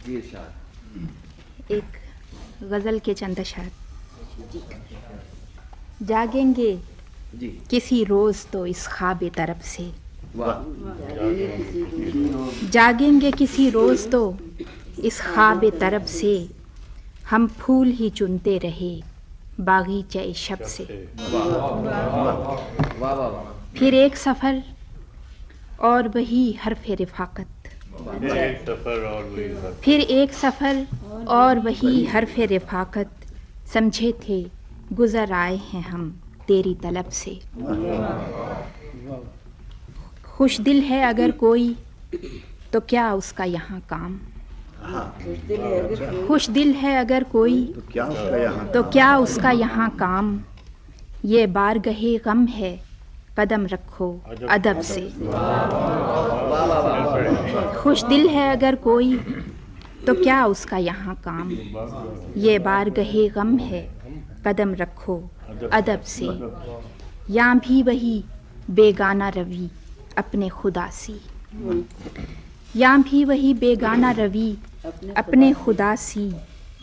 جی ارشاد. ایک غزل کے چند اشعار. جاگیں گے جی کسی روز تو اس خواب طرب سے، واہ. جاگیں گے کسی روز تو اس خواب طرب سے، ہم پھول ہی چنتے رہے باغیچہ شب سے. واہ واہ واہ. پھر ایک سفر اور وہی حرف رفاقت، پھر ایک سفر اور وہی حرف رفاقت، سمجھے تھے گزر آئے ہیں ہم تیری طلب سے. خوش دل ہے اگر کوئی تو کیا اس کا یہاں کام، خوش دل ہے اگر کوئی تو کیا اس کا یہاں کام، یہ بارگہ غم ہے قدم رکھو ادب سے. خوش دل ہے اگر کوئی تو کیا اس کا یہاں کام، یہ بارگہ غم ہے قدم رکھو ادب سے. یہاں بھی وہی بیگانہ روی اپنے خدا سی، یہاں بھی وہی بیگانہ روی اپنے خدا سی،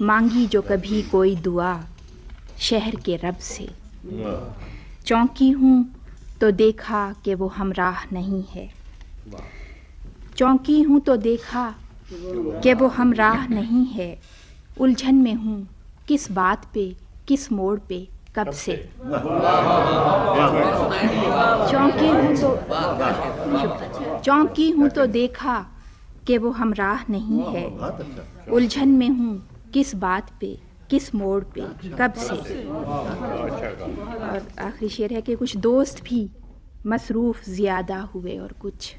مانگی جو کبھی کوئی دعا شہر کے رب سے. چونکی ہوں تو دیکھا کہ وہ ہمراہ نہیں ہے، چونکی ہوں تو دیکھا کہ وہ ہمراہ نہیں ہے، الجھن میں ہوں کس بات پہ کس موڑ پہ کب سے. چونکی ہوں تو دیکھا کہ وہ ہمراہ نہیں ہے، الجھن میں ہوں کس بات پہ کس موڑ پہ کب سے. اور آخری شعر ہے کہ کچھ دوست بھی مصروف زیادہ ہوئے اور کچھ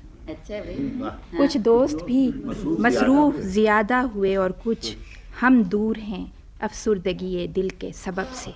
دوست بھی مصروف زیادہ ہوئے اور کچھ ہم دور ہیں افسردگی دل کے سبب سے.